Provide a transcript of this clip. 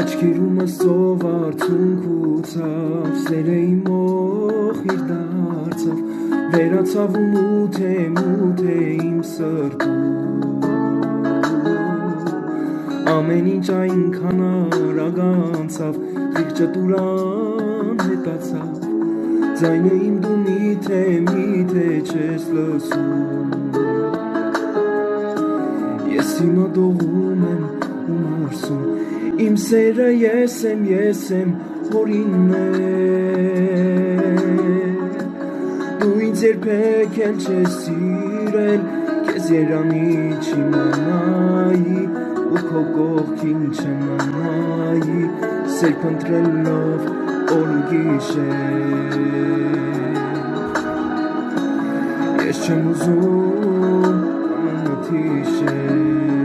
Աչքերումս ծով արցունքուցավ սերը իմ օխիր դարձավ վերացավ ու մութ է իմ սրտում ամեն ինչ այնքան արագ անցավ խիղճը տուրան հետացավ ձայնը իմ դու միթե չես լսում ես հիմա դողում եմ ու մարսում իմ սերը ես եմ հորինն է դու ինձ երբեք էլ չես սիրել քեզ երանի չիմանայի ու քո կողքին չմնայի սեր փնտրելով օր ու գիշեր ես չեմ ուզում անունդ հիշել